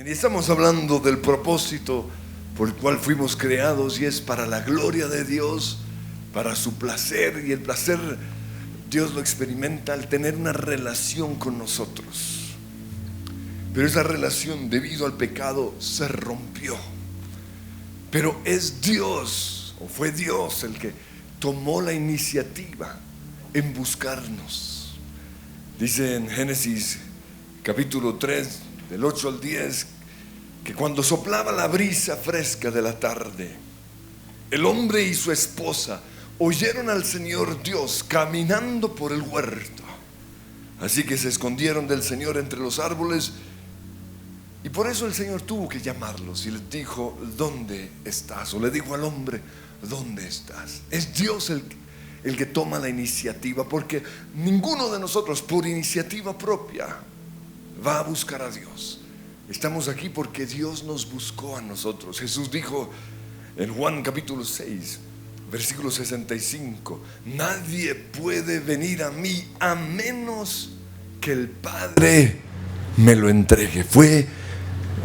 Y estamos hablando del propósito por el cual fuimos creados, y es para la gloria de Dios, para su placer. Y el placer Dios lo experimenta al tener una relación con nosotros. Pero esa relación, debido al pecado, se rompió. Pero es Dios, o fue Dios, el que tomó la iniciativa en buscarnos. Dice en Génesis capítulo 3, del 8 al 10, que cuando soplaba la brisa fresca de la tarde, el hombre y su esposa oyeron al Señor Dios caminando por el huerto. Así que se escondieron del Señor entre los árboles, y por eso el Señor tuvo que llamarlos y les dijo: ¿dónde estás? O le dijo al hombre: ¿dónde estás? Es Dios el que toma la iniciativa, porque ninguno de nosotros por iniciativa propia va a buscar a Dios. Estamos aquí porque Dios nos buscó a nosotros. Jesús dijo en Juan capítulo 6, versículo 65: nadie puede venir a mí a menos que el Padre me lo entregue. Fue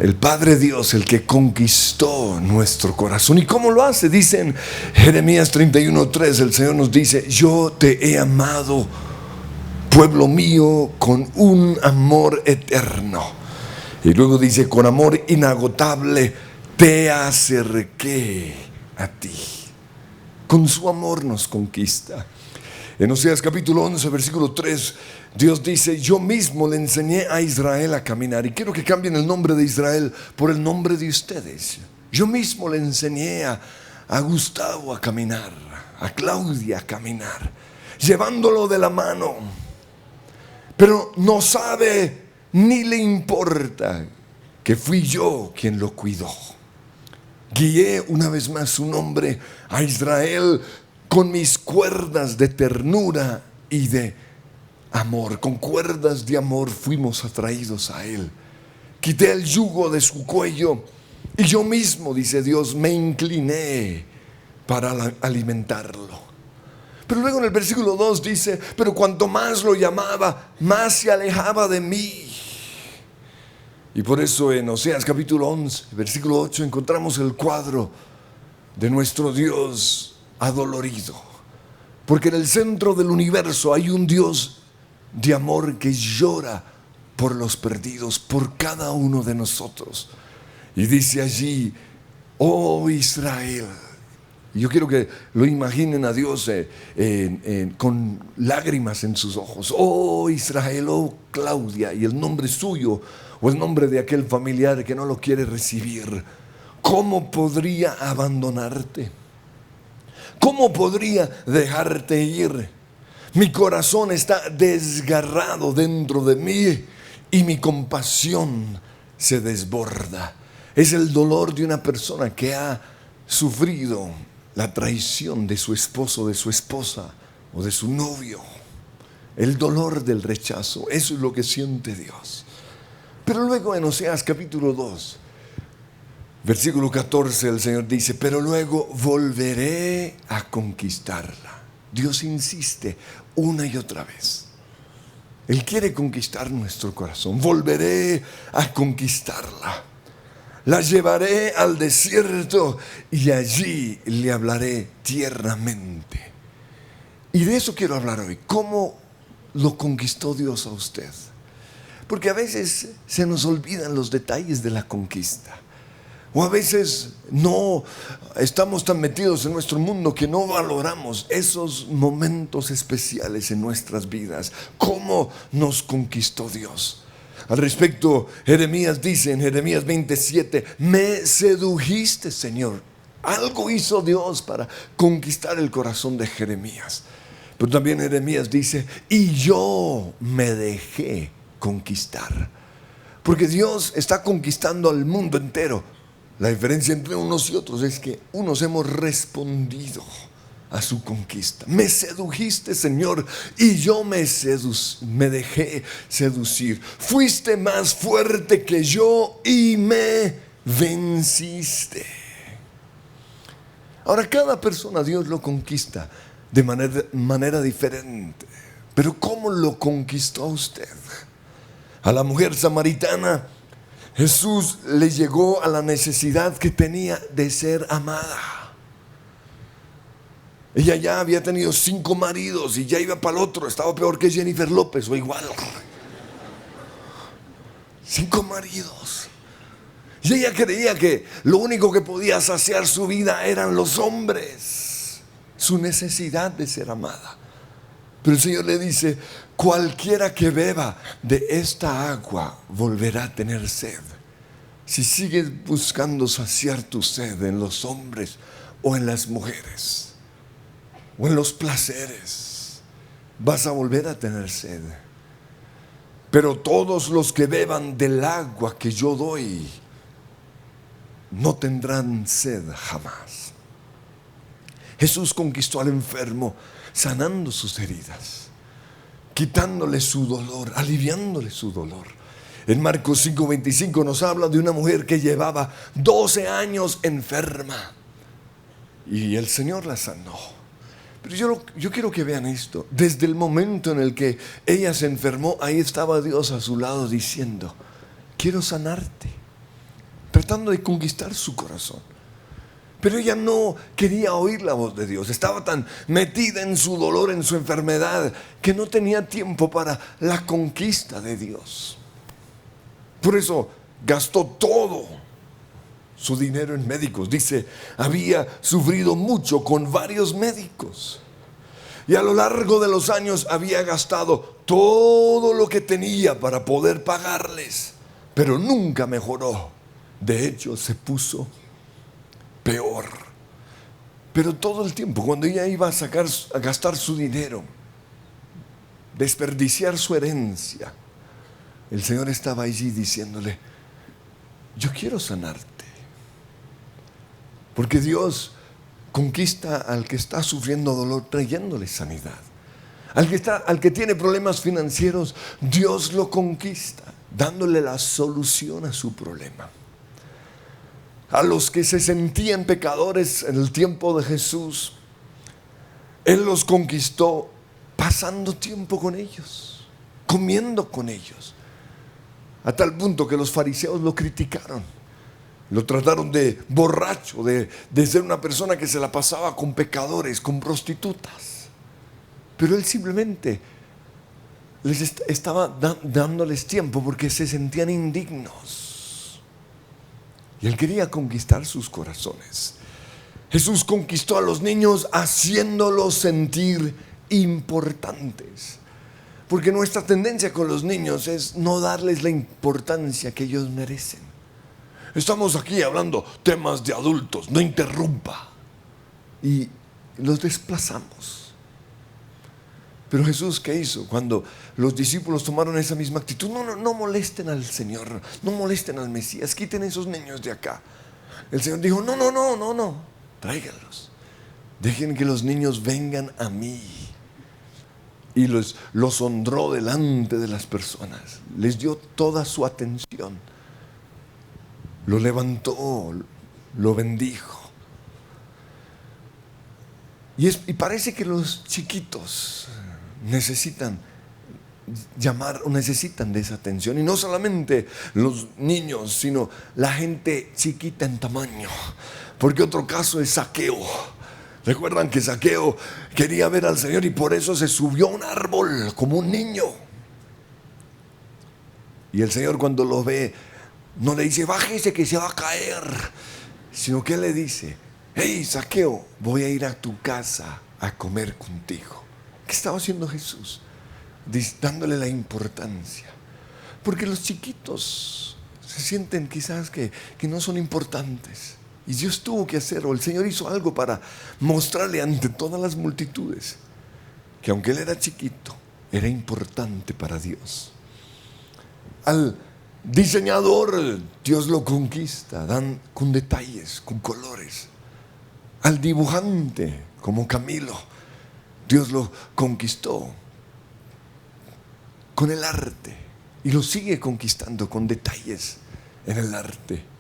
el Padre Dios el que conquistó nuestro corazón. ¿Y cómo lo hace? Dice en Jeremías 31:3, el Señor nos dice: yo te he amado, pueblo mío, con un amor eterno. Y luego dice: con amor inagotable te acerqué a ti. Con su amor nos conquista. En Oseas capítulo 11, versículo 3, Dios dice: yo mismo le enseñé a Israel a caminar. Y quiero que cambien el nombre de Israel por el nombre de ustedes. Yo mismo le enseñé a Gustavo a caminar, a Claudia a caminar, llevándolo de la mano. Pero no sabe ni le importa que fui yo quien lo cuidó. Guié una vez más su nombre a Israel con mis cuerdas de ternura y de amor. Con cuerdas de amor fuimos atraídos a Él. Quité el yugo de su cuello y yo mismo, dice Dios, me incliné para alimentarlo. Pero luego en el versículo 2 dice: pero cuanto más lo llamaba, más se alejaba de mí. Y por eso en Oseas capítulo 11, versículo 8, encontramos el cuadro de nuestro Dios adolorido. Porque en el centro del universo hay un Dios de amor que llora por los perdidos, por cada uno de nosotros. Y dice allí: oh Israel. Y yo quiero que lo imaginen a Dios con lágrimas en sus ojos. Oh Israel, oh Claudia, y el nombre suyo o el nombre de aquel familiar que no lo quiere recibir. ¿Cómo podría abandonarte? ¿Cómo podría dejarte ir? Mi corazón está desgarrado dentro de mí y mi compasión se desborda. Es el dolor de una persona que ha sufrido la traición de su esposo, de su esposa o de su novio. El dolor del rechazo, eso es lo que siente Dios. Pero luego en Oseas capítulo 2, versículo 14, el Señor dice: pero luego volveré a conquistarla. Dios insiste una y otra vez. Él quiere conquistar nuestro corazón. Volveré a conquistarla. La llevaré al desierto y allí le hablaré tiernamente. Y de eso quiero hablar hoy. ¿Cómo lo conquistó Dios a usted? Porque a veces se nos olvidan los detalles de la conquista. O a veces no estamos tan metidos en nuestro mundo que no valoramos esos momentos especiales en nuestras vidas. ¿Cómo nos conquistó Dios? Al respecto, Jeremías dice en Jeremías 27: me sedujiste, Señor. Algo hizo Dios para conquistar el corazón de Jeremías. Pero también Jeremías dice: y yo me dejé conquistar. Porque Dios está conquistando al mundo entero. La diferencia entre unos y otros es que unos hemos respondido a su conquista. Me sedujiste, Señor, y yo me dejé seducir. Fuiste más fuerte que yo y me venciste. Ahora, cada persona Dios lo conquista de manera diferente. Pero ¿cómo lo conquistó a usted? A la mujer samaritana Jesús le llegó a la necesidad que tenía de ser amada. Ella ya había tenido 5 maridos y ya iba para el otro. Estaba peor que Jennifer López o igual. 5 maridos. Y ella creía que lo único que podía saciar su vida eran los hombres. Su necesidad de ser amada. Pero el Señor le dice: cualquiera que beba de esta agua volverá a tener sed. Si sigues buscando saciar tu sed en los hombres o en las mujeres o en los placeres, vas a volver a tener sed. Pero todos los que beban del agua que yo doy no tendrán sed jamás. Jesús conquistó al enfermo sanando sus heridas, quitándole su dolor, aliviándole su dolor. En Marcos 5:25 nos habla de una mujer que llevaba 12 años enferma y el Señor la sanó. Pero yo quiero que vean esto. Desde el momento en el que ella se enfermó, ahí estaba Dios a su lado diciendo: quiero sanarte, tratando de conquistar su corazón. Pero ella no quería oír la voz de Dios. Estaba tan metida en su dolor, en su enfermedad, que no tenía tiempo para la conquista de Dios. Por eso gastó todo su dinero en médicos. Dice, había sufrido mucho con varios médicos. Y a lo largo de los años había gastado todo lo que tenía para poder pagarles. Pero nunca mejoró. De hecho, se peor. Pero todo el tiempo, cuando ella iba a gastar su dinero, desperdiciar su herencia, el Señor estaba allí diciéndole: yo quiero sanarte. Porque Dios conquista al que está sufriendo dolor trayéndole sanidad. Al que tiene problemas financieros, Dios lo conquista dándole la solución a su problema. A los que se sentían pecadores en el tiempo de Jesús, Él los conquistó pasando tiempo con ellos, comiendo con ellos, a tal punto que los fariseos lo criticaron. Lo trataron de borracho, de ser una persona que se la pasaba con pecadores, con prostitutas. Pero Él simplemente les estaba dándoles tiempo porque se sentían indignos. Y Él quería conquistar sus corazones. Jesús conquistó a los niños haciéndolos sentir importantes. Porque nuestra tendencia con los niños es no darles la importancia que ellos merecen. Estamos aquí hablando temas de adultos, no interrumpa. Y los desplazamos. Pero Jesús, ¿qué hizo? Cuando los discípulos tomaron esa misma actitud: no molesten al Señor, no molesten al Mesías, quiten esos niños de acá. El Señor dijo: no, tráiganlos. Dejen que los niños vengan a mí. Y los honró delante de las personas. Les dio toda su atención. Lo levantó, lo bendijo. Y parece que los chiquitos necesitan de esa atención. Y no solamente los niños, sino la gente chiquita en tamaño. Porque otro caso es Zaqueo. Recuerdan que Zaqueo quería ver al Señor y por eso se subió a un árbol como un niño. Y el Señor, cuando lo ve, no le dice: bájese que se va a caer, sino que le dice: hey, Zaqueo, voy a ir a tu casa a comer contigo. ¿Qué estaba haciendo Jesús? Dándole la importancia. Porque los chiquitos se sienten quizás que no son importantes. Y Dios tuvo que hacer, o el Señor hizo algo para mostrarle ante todas las multitudes que aunque Él era chiquito, era importante para Dios. Al diseñador, Dios lo conquista, con detalles, con colores. Al dibujante, como Camilo, Dios lo conquistó con el arte y lo sigue conquistando con detalles en el arte.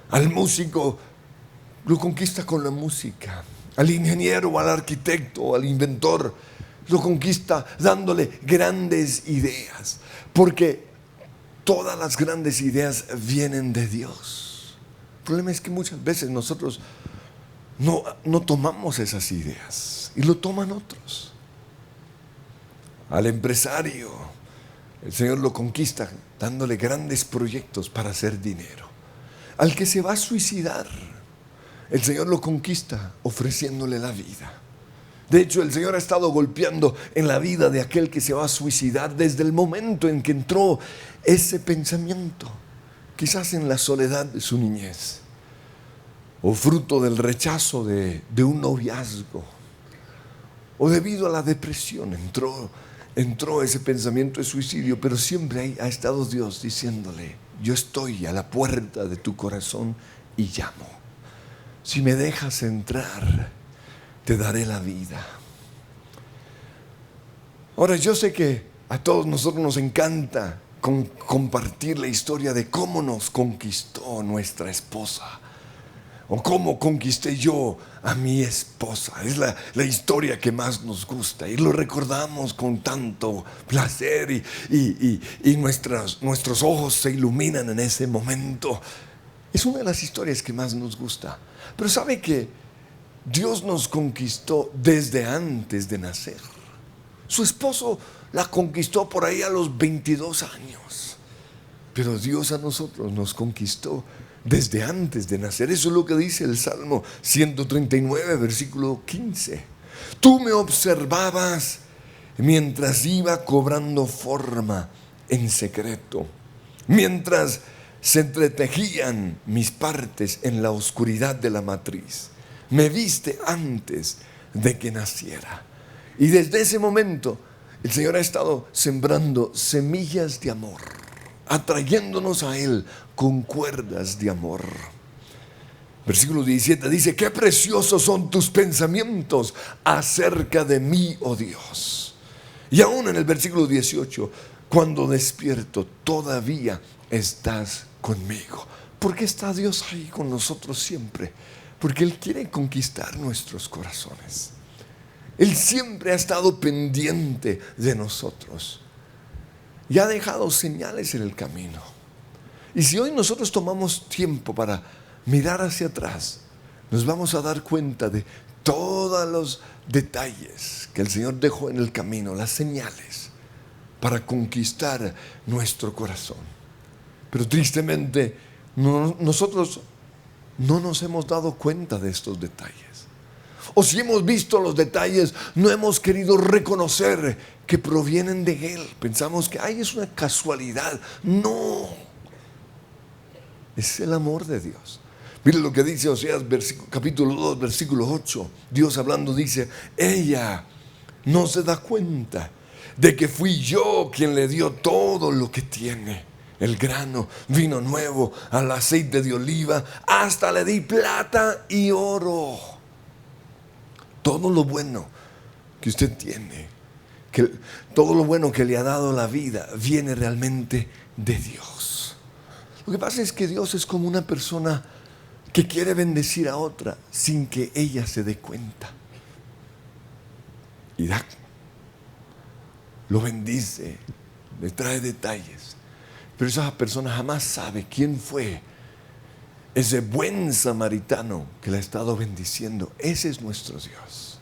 Al músico lo conquista con la música. Al ingeniero, al arquitecto, al inventor, lo conquista dándole grandes ideas. Porque todas las grandes ideas vienen de Dios. El problema es que muchas veces nosotros no tomamos esas ideas y lo toman otros. Al empresario, el Señor lo conquista dándole grandes proyectos para hacer dinero. Al que se va a suicidar, el Señor lo conquista ofreciéndole la vida. De hecho, el Señor ha estado golpeando en la vida de aquel que se va a suicidar desde el momento en que entró ese pensamiento, quizás en la soledad de su niñez, o fruto del rechazo de un noviazgo, o debido a la depresión entró ese pensamiento de suicidio. Pero siempre ahí ha estado Dios diciéndole: yo estoy a la puerta de tu corazón y llamo. Si me dejas entrar, te daré la vida. Ahora, yo sé que a todos nosotros nos encanta compartir la historia de cómo nos conquistó nuestra esposa, o cómo conquisté yo a mi esposa. Es la historia que más nos gusta y lo recordamos con tanto placer y nuestros ojos se iluminan en ese momento. Es una de las historias que más nos gusta. Pero ¿sabe que Dios nos conquistó desde antes de nacer? Su esposo la conquistó por ahí a los 22 años. Pero Dios a nosotros nos conquistó desde antes de nacer. Eso es lo que dice el Salmo 139, versículo 15. Tú me observabas mientras iba cobrando forma en secreto, mientras se entretejían mis partes en la oscuridad de la matriz. Me viste antes de que naciera. Y desde ese momento el Señor ha estado sembrando semillas de amor, atrayéndonos a Él con cuerdas de amor. Versículo 17 dice: qué preciosos son tus pensamientos acerca de mí, oh Dios. Y aún en el versículo 18: cuando despierto todavía estás conmigo. ¿Por qué está Dios ahí con nosotros siempre? Porque Él quiere conquistar nuestros corazones. Él siempre ha estado pendiente de nosotros y ha dejado señales en el camino. Y si hoy nosotros tomamos tiempo para mirar hacia atrás, nos vamos a dar cuenta de todos los detalles que el Señor dejó en el camino, las señales para conquistar nuestro corazón. Pero tristemente nosotros no nos hemos dado cuenta de estos detalles. O si hemos visto los detalles, no hemos querido reconocer que provienen de Él. Pensamos que es una casualidad. No, es el amor de Dios. Mire lo que dice Oseas capítulo 2, versículo 8. Dios hablando dice: ella no se da cuenta de que fui yo quien le dio todo lo que tiene: el grano, vino nuevo, al aceite de oliva, hasta le di plata y oro. Todo lo bueno que usted tiene, todo lo bueno que le ha dado la vida, viene realmente de Dios. Lo que pasa es que Dios es como una persona que quiere bendecir a otra sin que ella se dé cuenta. Y lo bendice, le trae detalles. Pero esa persona jamás sabe quién fue ese buen samaritano que la ha estado bendiciendo. Ese es nuestro Dios.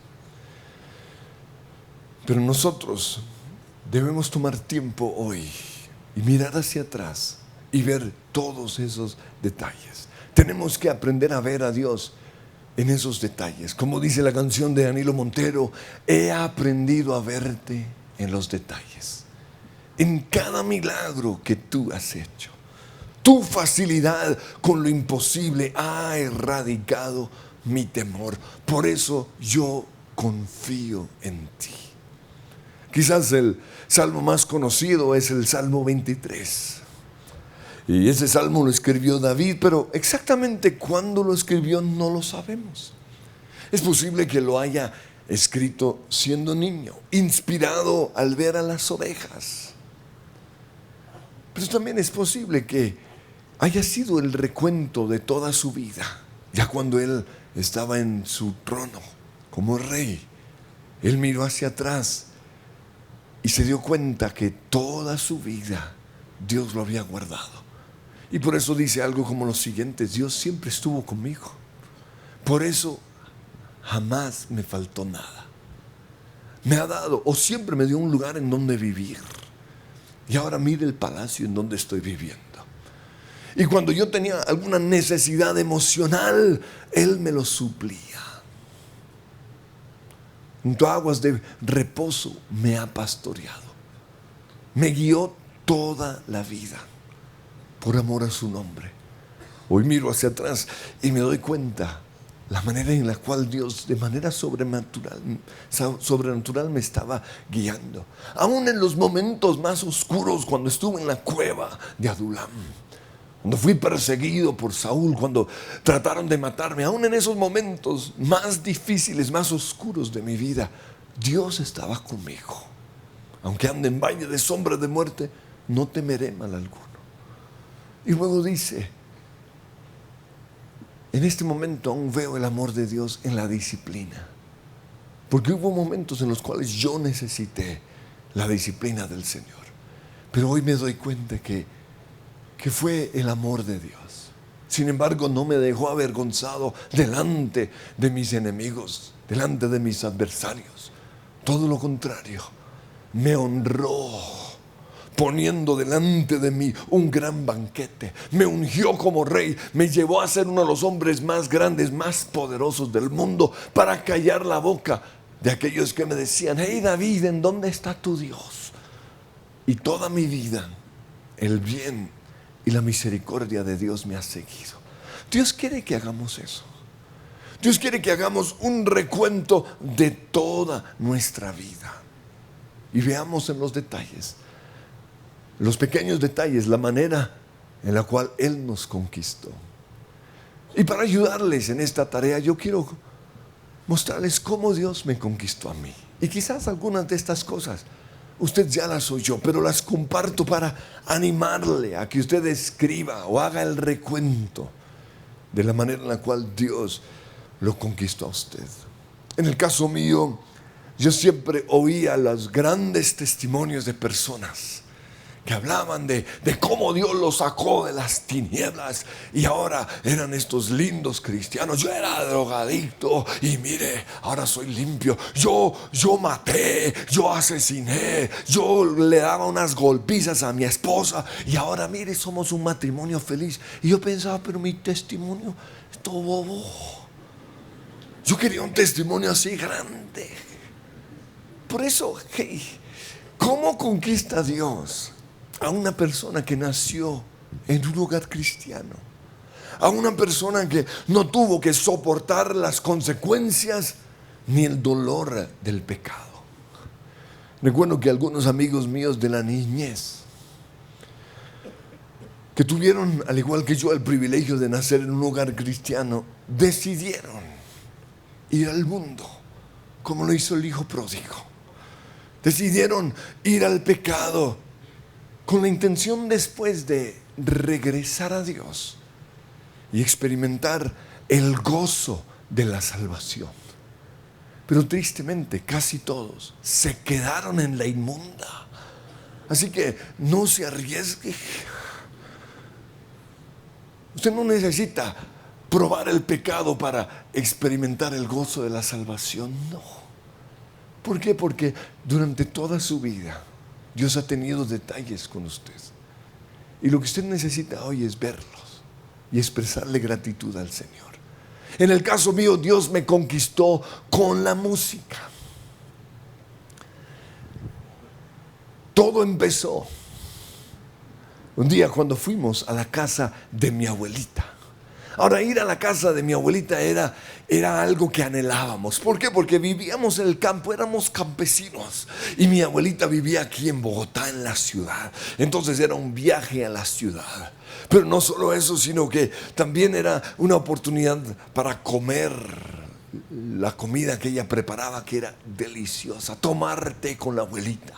Pero nosotros debemos tomar tiempo hoy y mirar hacia atrás y ver todos esos detalles. Tenemos que aprender a ver a Dios en esos detalles. Como dice la canción de Danilo Montero: he aprendido a verte en los detalles, en cada milagro que tú has hecho. Tu facilidad con lo imposible ha erradicado mi temor. Por eso yo confío en ti. Quizás el salmo más conocido es el Salmo 23. Y ese salmo lo escribió David, pero exactamente cuándo lo escribió no lo sabemos. Es posible que lo haya escrito siendo niño, inspirado al ver a las ovejas. Pero también es posible que haya sido el recuento de toda su vida, ya cuando él estaba en su trono como rey. Él miró hacia atrás y se dio cuenta que toda su vida Dios lo había guardado. Y por eso dice algo como lo siguiente: Dios siempre estuvo conmigo. Por eso jamás me faltó nada. Me ha dado, o siempre me dio, un lugar en donde vivir. Y ahora mire el palacio en donde estoy viviendo. Y cuando yo tenía alguna necesidad emocional, Él me lo suplía. Junto a aguas de reposo me ha pastoreado. Me guió toda la vida por amor a su nombre. Hoy miro hacia atrás y me doy cuenta la manera en la cual Dios de manera sobrenatural me estaba guiando. Aún en los momentos más oscuros, cuando estuve en la cueva de Adulam, cuando fui perseguido por Saúl, cuando trataron de matarme, aún en esos momentos más difíciles, más oscuros de mi vida, Dios estaba conmigo. Aunque ande en valle de sombra de muerte, no temeré mal alguno. Y luego dice: en este momento aún veo el amor de Dios en la disciplina. Porque hubo momentos en los cuales yo necesité la disciplina del Señor. Pero hoy me doy cuenta que fue el amor de Dios. Sin embargo, no me dejó avergonzado delante de mis enemigos, delante de mis adversarios. Todo lo contrario, me honró, poniendo delante de mí un gran banquete. Me ungió como rey, me llevó a ser uno de los hombres más grandes, más poderosos del mundo, para callar la boca de aquellos que me decían: hey David, ¿en dónde está tu Dios? Y toda mi vida el bien y la misericordia de Dios me ha seguido. Dios quiere que hagamos eso. Dios quiere que hagamos un recuento de toda nuestra vida y veamos en los detalles, los pequeños detalles, la manera en la cual Él nos conquistó. Y para ayudarles en esta tarea, yo quiero mostrarles cómo Dios me conquistó a mí. Y quizás algunas de estas cosas usted ya las oyó, pero las comparto para animarle a que usted escriba o haga el recuento de la manera en la cual Dios lo conquistó a usted. En el caso mío, yo siempre oía los grandes testimonios de personas que hablaban de cómo Dios los sacó de las tinieblas y ahora eran estos lindos cristianos. Yo era drogadicto y mire, ahora soy limpio. Yo maté, yo asesiné, yo le daba unas golpizas a mi esposa y ahora mire, somos un matrimonio feliz. Y yo pensaba, pero mi testimonio es todo bobo. Yo quería un testimonio así grande. Por eso, ¿cómo conquista Dios a una persona que nació en un hogar cristiano? A una persona que no tuvo que soportar las consecuencias ni el dolor del pecado. Recuerdo que algunos amigos míos de la niñez, que tuvieron, al igual que yo, el privilegio de nacer en un hogar cristiano, decidieron ir al mundo, como lo hizo el hijo pródigo. Decidieron ir al pecado con la intención después de regresar a Dios y experimentar el gozo de la salvación. Pero tristemente casi todos se quedaron en la inmunda. Así que no se arriesgue. Usted no necesita probar el pecado para experimentar el gozo de la salvación. No. ¿Por qué? Porque durante toda su vida Dios ha tenido detalles con usted. Y lo que usted necesita hoy es verlos y expresarle gratitud al Señor. En el caso mío, Dios me conquistó con la música. Todo empezó un día cuando fuimos a la casa de mi abuelita. Ahora, ir a la casa de mi abuelita era algo que anhelábamos. ¿Por qué? Porque vivíamos en el campo, éramos campesinos. Y mi abuelita vivía aquí en Bogotá, en la ciudad. Entonces era un viaje a la ciudad. Pero no solo eso, sino que también era una oportunidad para comer la comida que ella preparaba, que era deliciosa. Tomar té con la abuelita.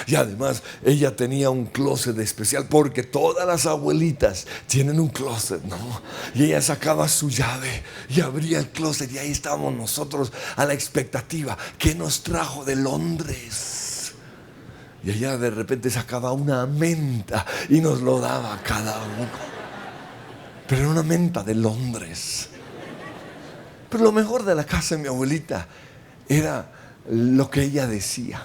Y además ella tenía un closet especial, porque todas las abuelitas tienen un closet, ¿no? Y ella sacaba su llave y abría el closet y ahí estábamos nosotros a la expectativa. ¿Qué nos trajo de Londres? Y ella de repente sacaba una menta y nos lo daba a cada uno. Pero era una menta de Londres. Pero lo mejor de la casa de mi abuelita era lo que ella decía.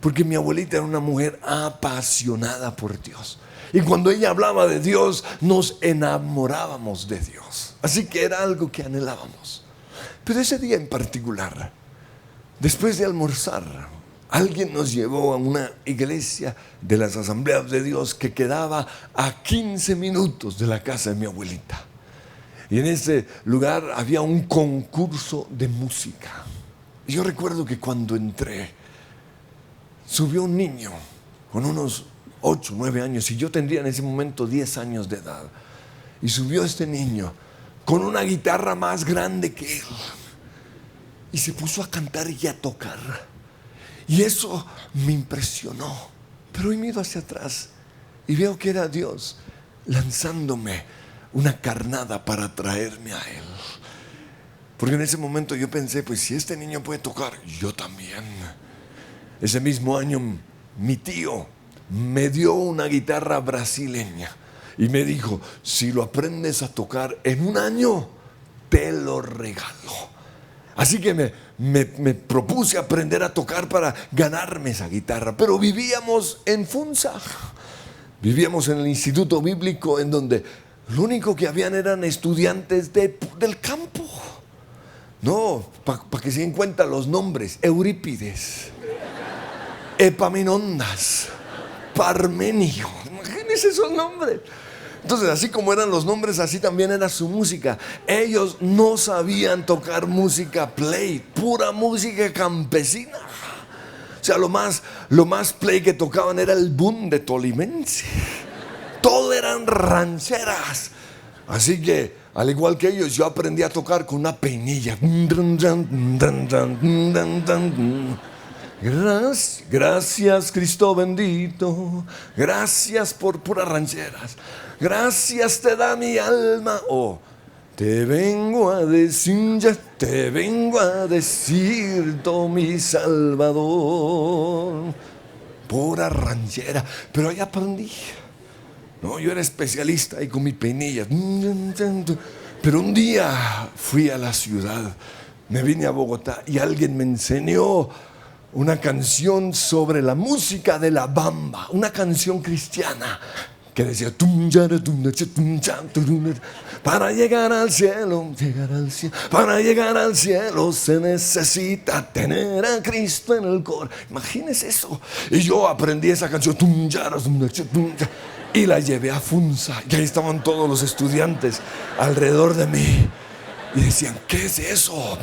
Porque mi abuelita era una mujer apasionada por Dios. Y cuando ella hablaba de Dios, nos enamorábamos de Dios. Así que era algo que anhelábamos. Pero ese día en particular, después de almorzar, alguien nos llevó a una iglesia de las Asambleas de Dios que quedaba a 15 minutos de la casa de mi abuelita. Y en ese lugar había un concurso de música. Y yo recuerdo que cuando entré, subió un niño con unos 8, 9 años, y yo tendría en ese momento 10 años de edad. Y subió este niño con una guitarra más grande que él. Y se puso a cantar y a tocar. Y eso me impresionó. Pero hoy miro hacia atrás y veo que era Dios lanzándome una carnada para traerme a Él. Porque en ese momento yo pensé, pues si este niño puede tocar, yo también. Ese mismo año mi tío me dio una guitarra brasileña y me dijo, si lo aprendes a tocar en un año, te lo regalo. Así que me propuse aprender a tocar para ganarme esa guitarra. Pero vivíamos en Funza. Vivíamos en el instituto bíblico, en donde lo único que habían eran estudiantes del campo. No, para que se den cuenta los nombres: Eurípides, Epaminondas, Parmenio. Imagínense esos nombres. Entonces, así como eran los nombres, así también era su música. Ellos no sabían tocar música play, pura música campesina. O sea, lo más play que tocaban era el boom de Tolimense. Todo eran rancheras. Así que, al igual que ellos, yo aprendí a tocar con una peinilla. Gracias, Cristo bendito. Gracias por puras rancheras. Gracias te da mi alma. Oh, te vengo a decir, todo mi Salvador. Pura ranchera. Pero ahí aprendí. No, yo era especialista ahí con mi peinilla. Pero un día fui a la ciudad. Me vine a Bogotá y alguien me enseñó una canción sobre la música de la bamba, una canción cristiana que decía: para llegar al cielo, para llegar al cielo se necesita tener a Cristo en el corazón. Imagínense eso. Y yo aprendí esa canción y la llevé a Funza, y ahí estaban todos los estudiantes alrededor de mí y decían: ¿qué es eso?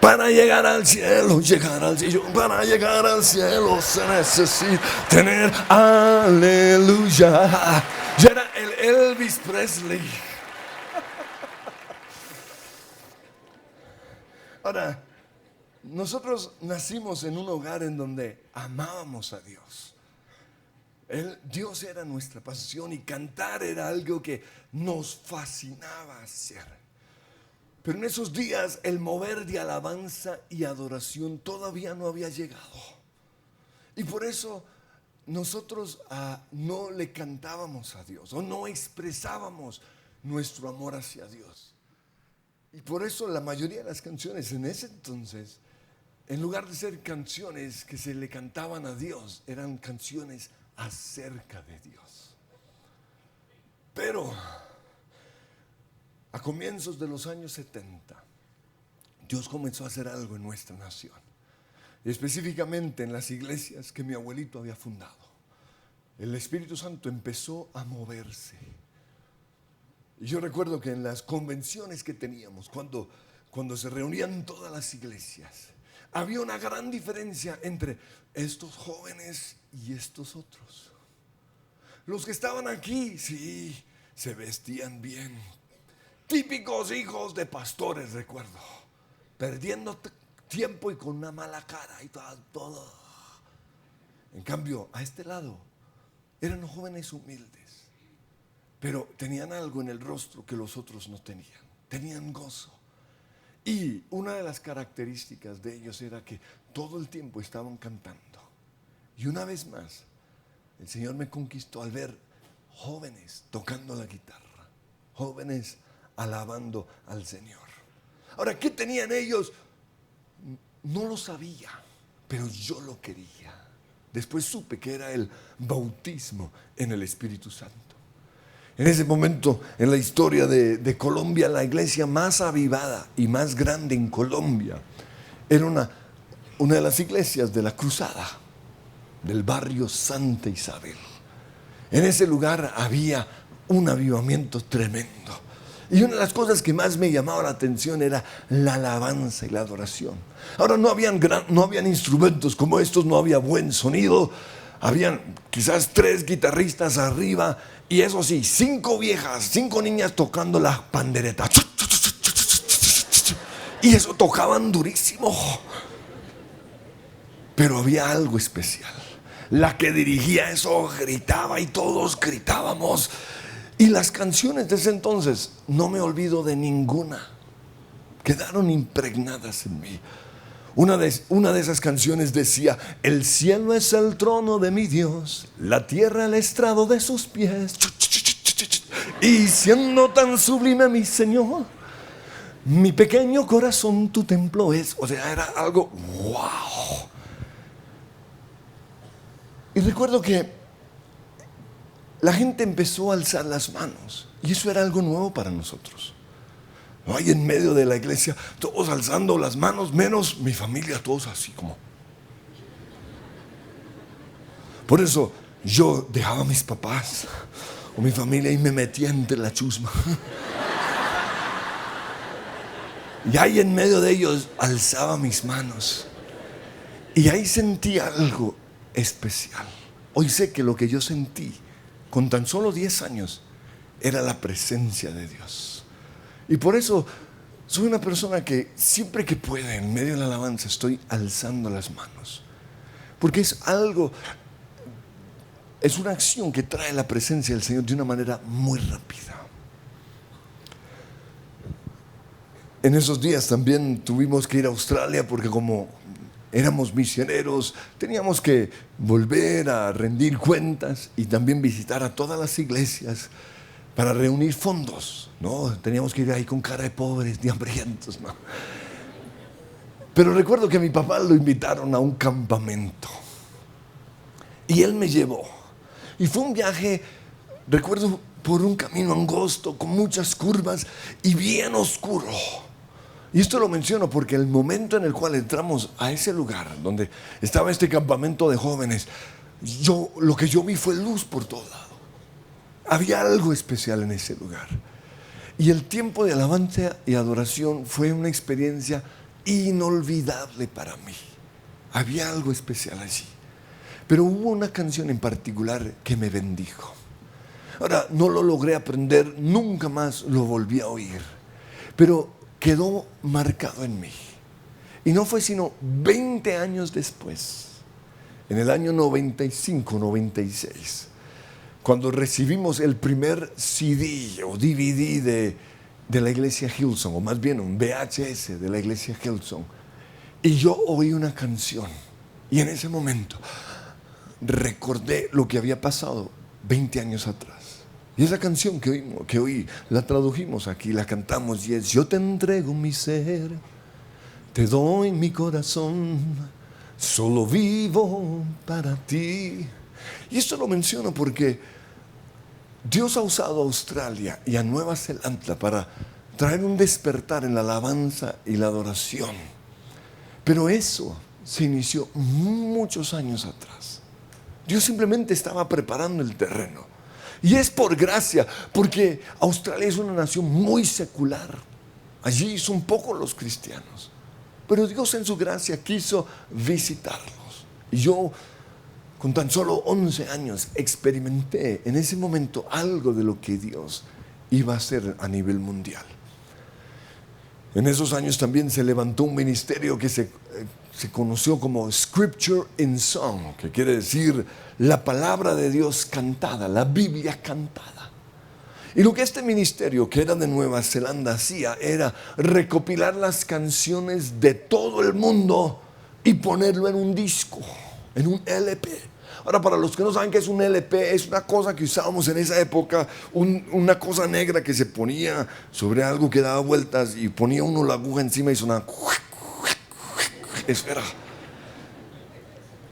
Para llegar al cielo, para llegar al cielo se necesita tener, aleluya. Yo era el Elvis Presley. Ahora, nosotros nacimos en un hogar en donde amábamos a Dios. Dios era nuestra pasión y cantar era algo que nos fascinaba hacer. Pero en esos días el mover de alabanza y adoración todavía no había llegado. Y por eso nosotros no le cantábamos a Dios o no expresábamos nuestro amor hacia Dios. Y por eso la mayoría de las canciones en ese entonces, en lugar de ser canciones que se le cantaban a Dios, eran canciones acerca de Dios. Pero a comienzos de los años 70, Dios comenzó a hacer algo en nuestra nación, y específicamente en las iglesias que mi abuelito había fundado. El Espíritu Santo empezó a moverse. Y yo recuerdo que en las convenciones que teníamos, cuando se reunían todas las iglesias, había una gran diferencia entre estos jóvenes y estos otros. Los que estaban aquí, sí, se vestían bien. Típicos hijos de pastores, recuerdo. Perdiendo tiempo y con una mala cara y todo. En cambio, a este lado, eran jóvenes humildes, pero tenían algo en el rostro que los otros no tenían. Tenían gozo. Y una de las características de ellos era que todo el tiempo estaban cantando. Y una vez más, el Señor me conquistó al ver jóvenes tocando la guitarra, jóvenes alabando al Señor. Ahora, ¿qué tenían ellos? No lo sabía, pero yo lo quería. Después supe que era el bautismo en el Espíritu Santo. En ese momento, en la historia de Colombia, la iglesia más avivada y más grande en Colombia era una de las iglesias de la Cruzada, del barrio Santa Isabel. En ese lugar había un avivamiento tremendo. Y una de las cosas que más me llamaba la atención era la alabanza y la adoración. Ahora no habían instrumentos como estos, no había buen sonido. Habían quizás 3 guitarristas arriba y eso sí, 5 viejas, 5 niñas tocando la pandereta. Y eso tocaban durísimo. Pero había algo especial. La que dirigía eso gritaba y todos gritábamos. Y las canciones de ese entonces, no me olvido de ninguna. Quedaron impregnadas en mí. Una de esas canciones decía: el cielo es el trono de mi Dios, la tierra el estrado de sus pies. Y siendo tan sublime mi Señor, mi pequeño corazón tu templo es. O sea, era algo wow. Y recuerdo que la gente empezó a alzar las manos. Y eso era algo nuevo para nosotros. Ahí en medio de la iglesia, todos alzando las manos, menos mi familia, todos así como. Por eso yo dejaba a mis papás o mi familia y me metía entre la chusma. Y ahí en medio de ellos alzaba mis manos. Y ahí sentí algo especial. Hoy sé que lo que yo sentí con tan solo 10 años era la presencia de Dios. Y por eso soy una persona que siempre que puede, en medio de la alabanza, estoy alzando las manos. Porque es una acción que trae la presencia del Señor de una manera muy rápida. En esos días también tuvimos que ir a Australia porque como éramos misioneros, teníamos que volver a rendir cuentas y también visitar a todas las iglesias para reunir fondos, ¿no? Teníamos que ir ahí con cara de pobres, de hambrientos, ¿no? Pero recuerdo que a mi papá lo invitaron a un campamento y él me llevó. Y fue un viaje, recuerdo, por un camino angosto, con muchas curvas y bien oscuro. Y esto lo menciono porque el momento en el cual entramos a ese lugar donde estaba este campamento de jóvenes, lo que yo vi fue luz por todo lado. Había algo especial en ese lugar. Y el tiempo de alabanza y adoración fue una experiencia inolvidable para mí. Había algo especial allí. Pero hubo una canción en particular que me bendijo. Ahora, no lo logré aprender, nunca más lo volví a oír. Pero quedó marcado en mí. Y no fue sino 20 años después, en el año 95, 96, cuando recibimos el primer CD o DVD de la iglesia Hillsong, o más bien un VHS de la iglesia Hillsong, y yo oí una canción, y en ese momento recordé lo que había pasado 20 años atrás. Y esa canción que oí, la tradujimos aquí, la cantamos, y es: yo te entrego mi ser, te doy mi corazón, solo vivo para ti. Y esto lo menciono porque Dios ha usado a Australia y a Nueva Zelanda para traer un despertar en la alabanza y la adoración. Pero eso se inició muchos años atrás. Dios simplemente estaba preparando el terreno. Y es por gracia, porque Australia es una nación muy secular. Allí son pocos los cristianos. Pero Dios en su gracia quiso visitarlos. Y yo, con tan solo 11 años, experimenté en ese momento algo de lo que Dios iba a hacer a nivel mundial. En esos años también se levantó un ministerio que se conoció como Scripture in Song, que quiere decir la palabra de Dios cantada, la Biblia cantada. Y lo que este ministerio, que era de Nueva Zelanda, hacía era recopilar las canciones de todo el mundo y ponerlo en un disco, en un LP. Ahora, para los que no saben qué es un LP, es una cosa que usábamos en esa época, una cosa negra que se ponía sobre algo que daba vueltas y ponía uno la aguja encima y sonaba. Eso era.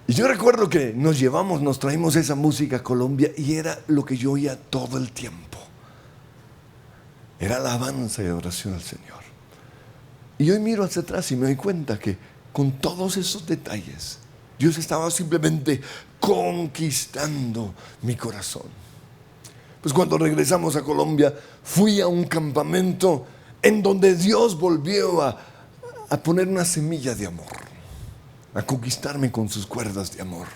Y yo recuerdo que nos traímos esa música a Colombia y era lo que yo oía todo el tiempo. Era alabanza y adoración al Señor. Y hoy miro hacia atrás y me doy cuenta que con todos esos detalles, Dios estaba simplemente conquistando mi corazón. Pues cuando regresamos a Colombia, fui a un campamento en donde Dios volvió a poner una semilla de amor, a conquistarme con sus cuerdas de amor.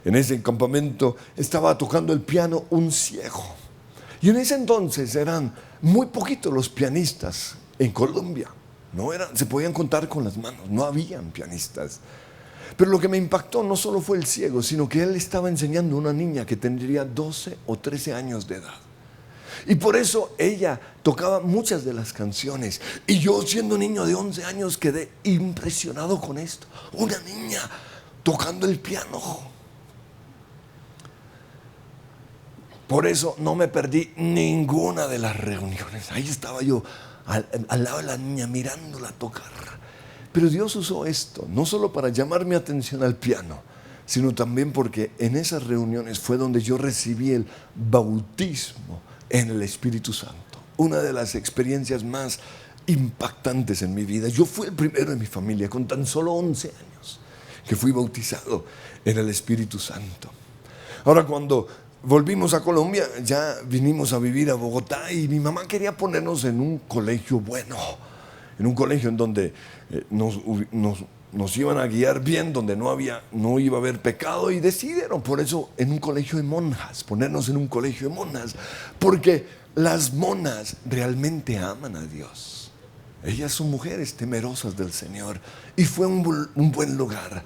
En ese campamento estaba tocando el piano un ciego. Y en ese entonces eran muy poquitos los pianistas en Colombia. Se podían contar con las manos, no habían pianistas. Pero lo que me impactó no solo fue el ciego, sino que él estaba enseñando a una niña que tendría 12 o 13 años de edad. Y por eso ella tocaba muchas de las canciones. Y yo, siendo un niño de 11 años, quedé impresionado con esto. Una niña tocando el piano. Por eso no me perdí ninguna de las reuniones. Ahí estaba yo al lado de la niña mirándola tocar. Pero Dios usó esto no solo para llamar mi atención al piano, sino también porque en esas reuniones fue donde yo recibí el bautismo en el Espíritu Santo. Una de las experiencias más impactantes en mi vida. Yo fui el primero en mi familia con tan solo 11 años que fui bautizado en el Espíritu Santo. Ahora, cuando volvimos a Colombia, ya vinimos a vivir a Bogotá y mi mamá quería ponernos en un colegio bueno, en un colegio en donde nos iban a guiar bien, donde no iba a haber pecado, y decidieron por eso en un colegio de monjas, ponernos en un colegio de monjas, porque las monas realmente aman a Dios. Ellas son mujeres temerosas del Señor y fue un buen lugar.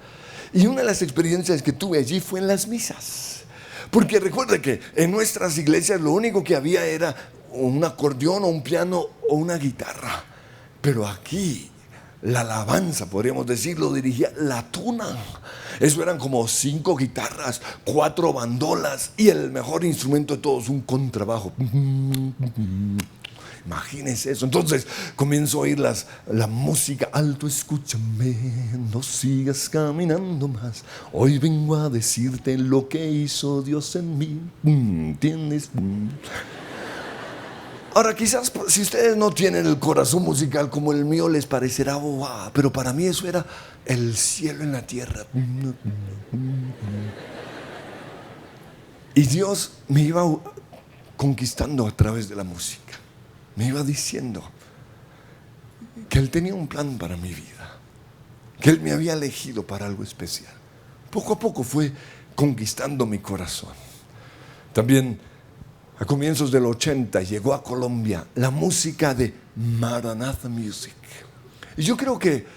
Y una de las experiencias que tuve allí fue en las misas. Porque recuerda que en nuestras iglesias lo único que había era un acordeón o un piano o una guitarra. Pero aquí la alabanza, podríamos decir, lo dirigía la tuna. Eso eran como 5 guitarras, 4 bandolas y el mejor instrumento de todos, un contrabajo. Imagínense eso. Entonces comienzo a oír la música. Alto, escúchame, no sigas caminando más. Hoy vengo a decirte lo que hizo Dios en mí. ¿Entiendes? Ahora, quizás si ustedes no tienen el corazón musical como el mío, les parecerá bobada, pero para mí eso era el cielo en la tierra. Y Dios me iba conquistando a través de la música. Me iba diciendo que Él tenía un plan para mi vida, que Él me había elegido para algo especial. Poco a poco fue conquistando mi corazón. También a comienzos del 80 llegó a Colombia la música de Maranatha Music. Y yo creo que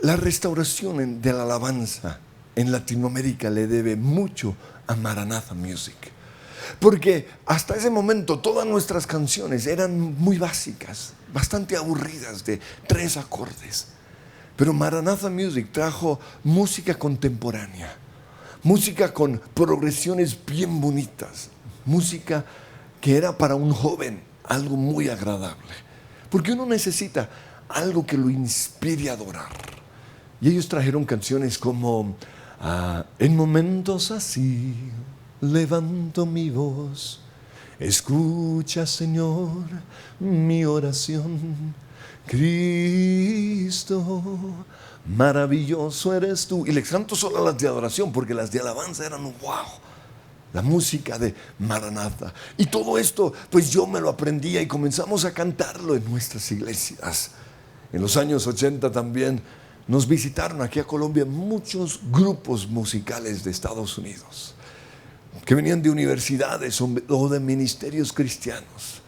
la restauración de la alabanza en Latinoamérica le debe mucho a Maranatha Music. Porque hasta ese momento todas nuestras canciones eran muy básicas, bastante aburridas, de 3 acordes. Pero Maranatha Music trajo música contemporánea, música con progresiones bien bonitas, música que era para un joven algo muy agradable. Porque uno necesita algo que lo inspire a adorar. Y ellos trajeron canciones como en momentos así levanto mi voz, escucha, Señor, mi oración. Cristo, maravilloso eres tú. Y les canto solo las de adoración, porque las de alabanza eran wow. La música de Maranatha. Y todo esto, pues yo me lo aprendía y comenzamos a cantarlo en nuestras iglesias. En los años 80 también nos visitaron aquí a Colombia muchos grupos musicales de Estados Unidos, que venían de universidades o de ministerios cristianos.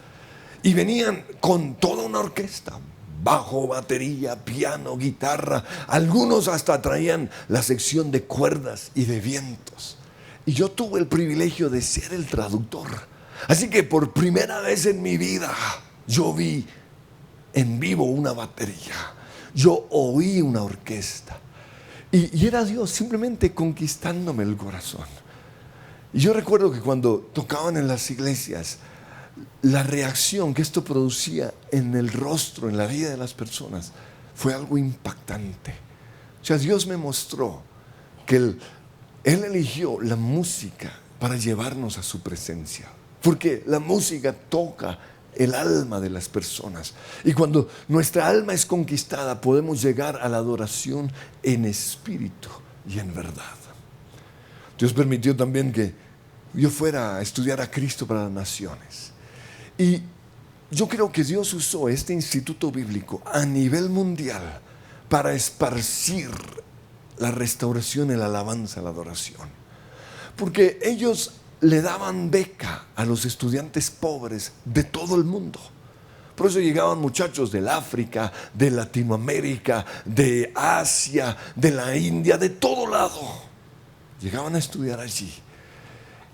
Y venían con toda una orquesta, bajo, batería, piano, guitarra. Algunos hasta traían la sección de cuerdas y de vientos. Y yo tuve el privilegio de ser el traductor. Así que por primera vez en mi vida yo vi en vivo una batería. Yo oí una orquesta. Y era Dios simplemente conquistándome el corazón. Y yo recuerdo que cuando tocaban en las iglesias, la reacción que esto producía en el rostro, en la vida de las personas, fue algo impactante. O sea, Dios me mostró que Él eligió la música para llevarnos a su presencia. Porque la música toca el alma de las personas. Y cuando nuestra alma es conquistada, podemos llegar a la adoración en espíritu y en verdad. Dios permitió también que yo fuera a estudiar a Cristo para las naciones. Y yo creo que Dios usó este instituto bíblico a nivel mundial para esparcir la restauración, la alabanza, la adoración. Porque ellos le daban beca a los estudiantes pobres de todo el mundo. Por eso llegaban muchachos del África, de Latinoamérica, de Asia, de la India, de todo lado. Llegaban a estudiar allí.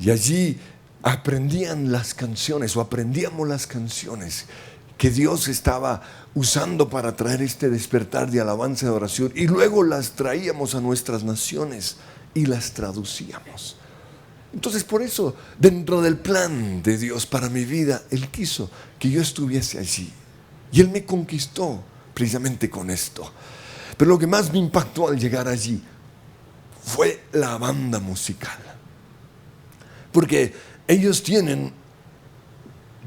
Y allí aprendían las canciones, o aprendíamos las canciones que Dios estaba usando para traer este despertar de alabanza y de oración. Y luego las traíamos a nuestras naciones y las traducíamos. Entonces, por eso, dentro del plan de Dios para mi vida, Él quiso que yo estuviese allí. Y Él me conquistó precisamente con esto. Pero lo que más me impactó al llegar allí fue la banda musical. Porque ellos tienen,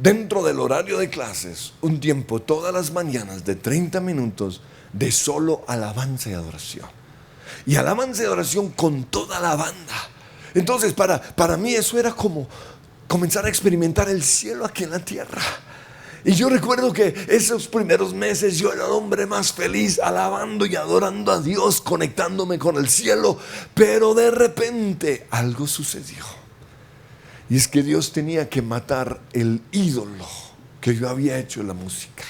dentro del horario de clases, un tiempo todas las mañanas de 30 minutos de solo alabanza y adoración. Y alabanza y adoración con toda la banda. Entonces para mí eso era como comenzar a experimentar el cielo aquí en la tierra. Y yo recuerdo que esos primeros meses yo era el hombre más feliz, alabando y adorando a Dios, conectándome con el cielo. Pero de repente algo sucedió. Y es que Dios tenía que matar el ídolo que yo había hecho en la música.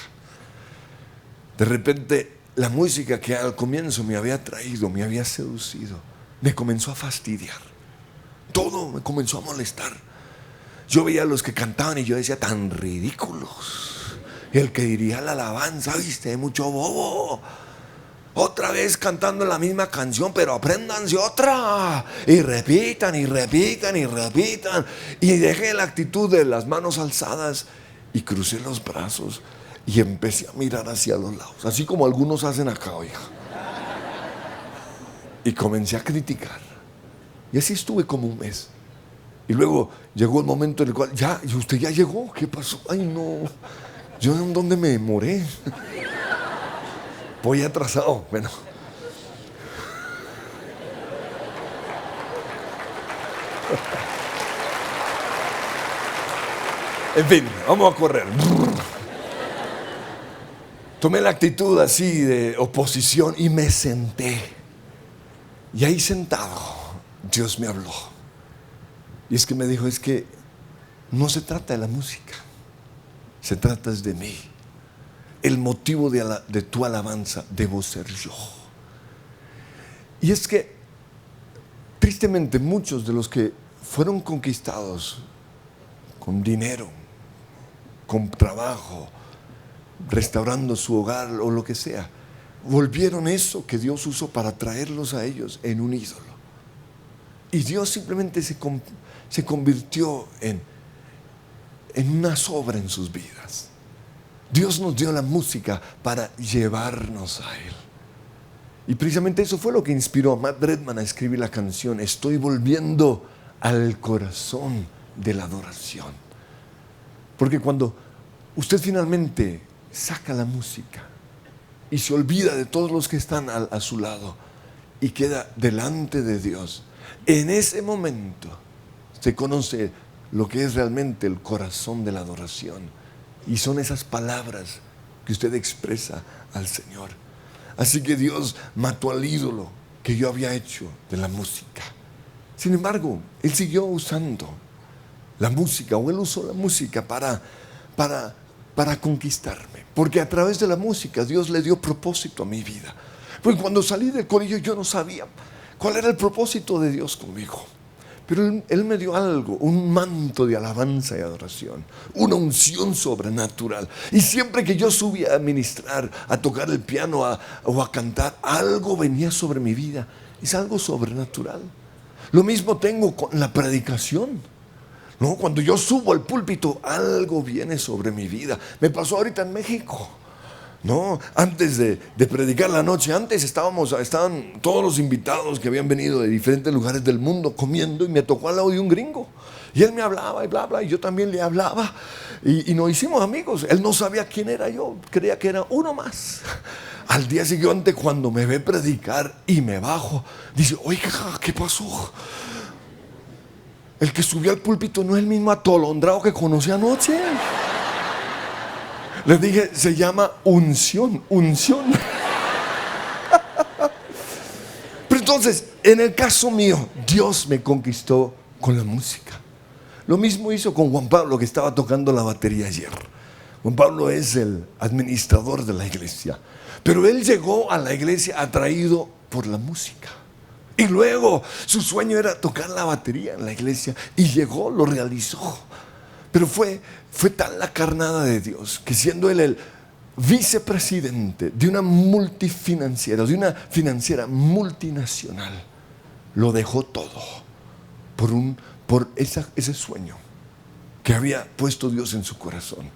De repente la música que al comienzo me había atraído, me había seducido, me comenzó a fastidiar. Todo me comenzó a molestar. Yo veía a los que cantaban y yo decía, tan ridículos. El que diría la alabanza, viste, mucho bobo. Otra vez cantando la misma canción, pero apréndanse otra. Y repitan, y repitan, y repitan. Y dejé la actitud de las manos alzadas y crucé los brazos y empecé a mirar hacia los lados, así como algunos hacen acá, oiga. Y comencé a criticar. Y así estuve como un mes. Y luego llegó el momento en el cual, ya, ¿y usted ya llegó? ¿Qué pasó? Ay, no, yo en dónde me demoré. Voy atrasado. Bueno. En fin, vamos a correr. Tomé la actitud así de oposición y me senté. Y ahí sentado, Dios me habló. Y es que me dijo, es que no se trata de la música, se trata de mí. El motivo de tu alabanza debo ser yo. Y es que, tristemente, muchos de los que fueron conquistados con dinero, con trabajo, restaurando su hogar o lo que sea, volvieron eso que Dios usó para traerlos a ellos en un ídolo. Y Dios simplemente se convirtió en una sobra en sus vidas. Dios nos dio la música para llevarnos a Él. Y precisamente eso fue lo que inspiró a Matt Redman a escribir la canción Estoy volviendo al corazón de la adoración. Porque cuando usted finalmente saca la música y se olvida de todos los que están a su lado y queda delante de Dios, en ese momento se conoce lo que es realmente el corazón de la adoración. Y son esas palabras que usted expresa al Señor. Así que Dios mató al ídolo que yo había hecho de la música. Sin embargo, Él siguió usando la música, o Él usó la música para conquistarme. Porque a través de la música Dios le dio propósito a mi vida. Porque cuando salí del colegio yo no sabía cuál era el propósito de Dios conmigo. Pero Él me dio algo, un manto de alabanza y adoración, una unción sobrenatural. Y siempre que yo subía a ministrar, a tocar el piano o a cantar, algo venía sobre mi vida Es algo sobrenatural. Lo mismo tengo con la predicación. No, cuando yo subo al púlpito, algo viene sobre mi vida. Me pasó ahorita en México. No, antes de predicar la noche, antes estaban todos los invitados que habían venido de diferentes lugares del mundo comiendo, y me tocó al lado de un gringo. Y él me hablaba y bla, bla, y yo también le hablaba. Y nos hicimos amigos. Él no sabía quién era yo, creía que era uno más. Al día siguiente, cuando me ve predicar y me bajo, dice, oiga, ¿qué pasó? El que subió al púlpito no es el mismo atolondrado que conocí anoche. Les dije, se llama unción. Pero entonces, en el caso mío, Dios me conquistó con la música. Lo mismo hizo con Juan Pablo, que estaba tocando la batería ayer. Juan Pablo es el administrador de la iglesia, pero él llegó a la iglesia atraído por la música. Y luego su sueño era tocar la batería en la iglesia, y llegó, lo realizó. Pero fue tal la carnada de Dios, que siendo él el vicepresidente de una multifinanciera, de una financiera multinacional, lo dejó todo por ese sueño que había puesto Dios en su corazón.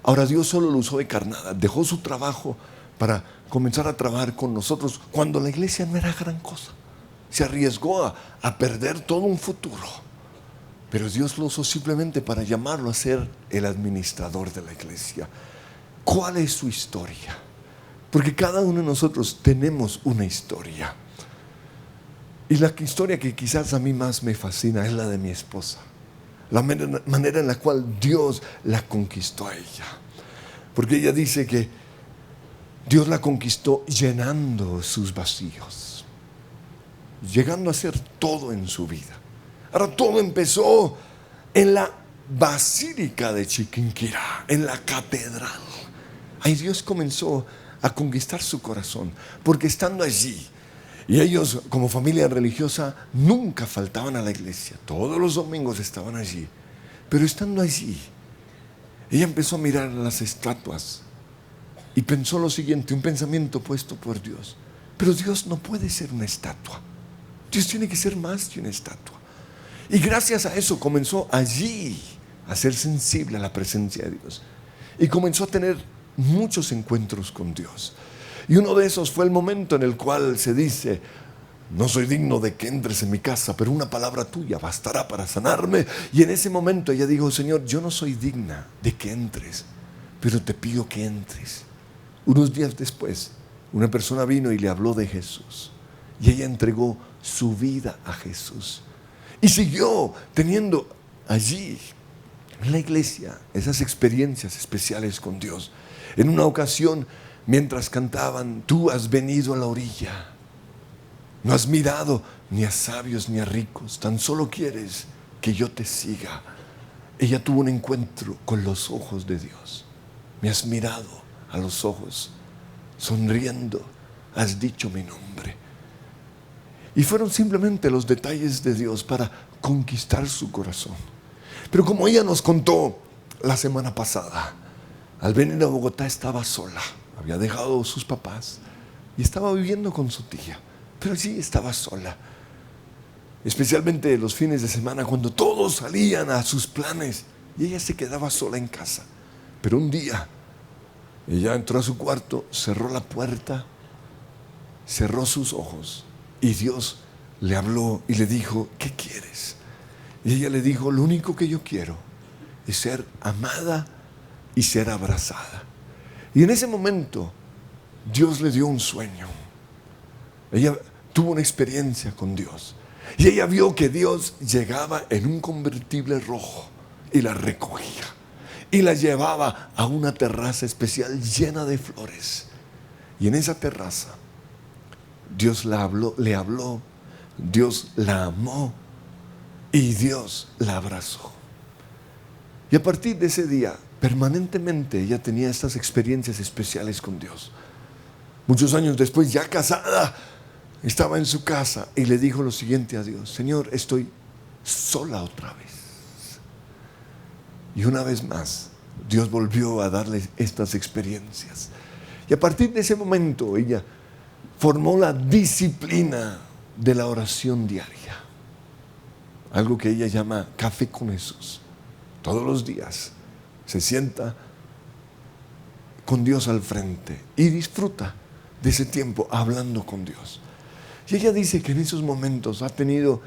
Ahora Dios solo lo usó de carnada, dejó su trabajo para comenzar a trabajar con nosotros cuando la iglesia no era gran cosa. Se arriesgó a perder todo un futuro. Pero Dios lo usó simplemente para llamarlo a ser el administrador de la iglesia. ¿Cuál es su historia? Porque cada uno de nosotros tenemos una historia. Y la historia que quizás a mí más me fascina es la de mi esposa. La manera en la cual Dios la conquistó a ella. Porque ella dice que Dios la conquistó llenando sus vacíos, llegando a ser todo en su vida. Ahora todo empezó en la Basílica de Chiquinquirá, en la catedral. Ahí Dios comenzó a conquistar su corazón, porque estando allí, y ellos como familia religiosa nunca faltaban a la iglesia, todos los domingos estaban allí, pero estando allí, ella empezó a mirar las estatuas y pensó lo siguiente, un pensamiento puesto por Dios: pero Dios no puede ser una estatua, Dios tiene que ser más que una estatua. Y gracias a eso comenzó allí a ser sensible a la presencia de Dios, y comenzó a tener muchos encuentros con Dios. Y uno de esos fue el momento en el cual se dice: no soy digno de que entres en mi casa, pero una palabra tuya bastará para sanarme. Y en ese momento ella dijo: Señor, yo no soy digna de que entres, pero te pido que entres. Unos días después, una persona vino y le habló de Jesús, y ella entregó su vida a Jesús, y siguió teniendo allí en la iglesia esas experiencias especiales con Dios. En una ocasión, mientras cantaban: tú has venido a la orilla, no has mirado ni a sabios ni a ricos, tan solo quieres que yo te siga. Ella tuvo un encuentro con los ojos de Dios. Me has mirado a los ojos, sonriendo, has dicho mi nombre. Y fueron simplemente los detalles de Dios para conquistar su corazón. Pero como ella nos contó la semana pasada, al venir a Bogotá estaba sola. Había dejado a sus papás y estaba viviendo con su tía, pero sí estaba sola. Especialmente los fines de semana, cuando todos salían a sus planes y ella se quedaba sola en casa. Pero un día ella entró a su cuarto, cerró la puerta, cerró sus ojos, y Dios le habló y le dijo: ¿qué quieres? Y ella le dijo: lo único que yo quiero es ser amada y ser abrazada. Y en ese momento Dios le dio un sueño. Ella tuvo una experiencia con Dios, y ella vio que Dios llegaba en un convertible rojo y la recogía y la llevaba a una terraza especial llena de flores. Y en esa terraza Dios le habló, Dios la amó y Dios la abrazó. Y a partir de ese día, permanentemente ella tenía estas experiencias especiales con Dios. Muchos años después, ya casada, estaba en su casa y le dijo lo siguiente a Dios: Señor, estoy sola otra vez. Y una vez más, Dios volvió a darle estas experiencias. Y a partir de ese momento, ella formó la disciplina de la oración diaria, algo que ella llama café con Jesús. Todos los días se sienta con Dios al frente y disfruta de ese tiempo hablando con Dios. Y ella dice que en esos momentos ha tenido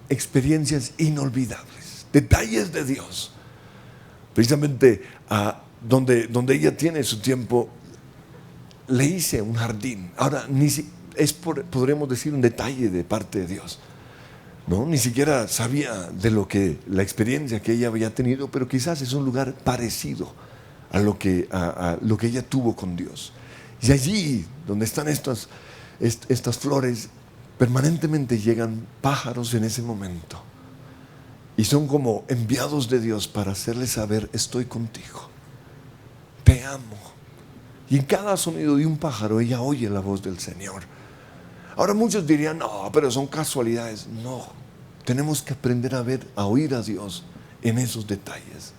experiencias inolvidables, detalles de Dios. Precisamente donde ella tiene su tiempo, le hice un jardín. Ahora, podremos decir un detalle de parte de Dios, ¿no? Ni siquiera sabía de la experiencia que ella había tenido, pero quizás es un lugar parecido a lo que ella tuvo con Dios. Y allí, donde están estas flores, permanentemente llegan pájaros en ese momento. Y son como enviados de Dios para hacerle saber: estoy contigo, te amo. Y en cada sonido de un pájaro ella oye la voz del Señor. Ahora muchos dirían: no, pero son casualidades. No, tenemos que aprender a oír a Dios en esos detalles.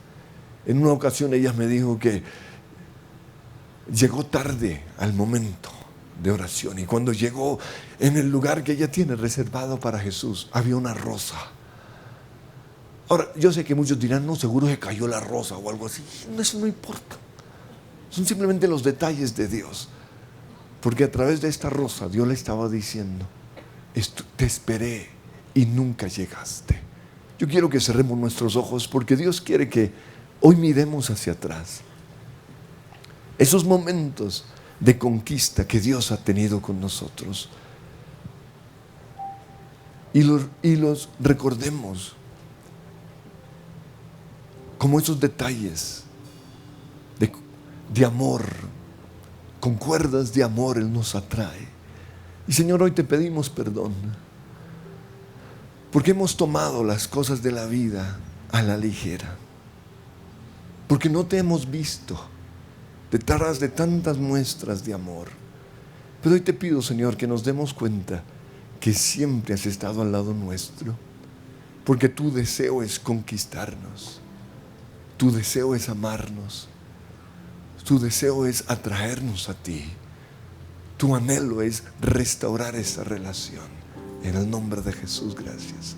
En una ocasión ella me dijo que llegó tarde al momento de oración, y cuando llegó, en el lugar que ella tiene reservado para Jesús, había una rosa. Ahora, yo sé que muchos dirán: no, seguro se cayó la rosa o algo así. Eso no importa. Son simplemente los detalles de Dios. Porque a través de esta rosa Dios le estaba diciendo: te esperé y nunca llegaste. Yo quiero que cerremos nuestros ojos, porque Dios quiere que hoy miremos hacia atrás. Esos momentos de conquista que Dios ha tenido con nosotros. Y los recordemos como esos detalles de amor. Con cuerdas de amor Él nos atrae. Y Señor, hoy te pedimos perdón, porque hemos tomado las cosas de la vida a la ligera, porque no te hemos visto detrás de tantas muestras de amor. Pero hoy te pido, Señor, que nos demos cuenta que siempre has estado al lado nuestro, porque tu deseo es conquistarnos, tu deseo es amarnos, tu deseo es atraernos a ti, tu anhelo es restaurar esa relación. En el nombre de Jesús, gracias.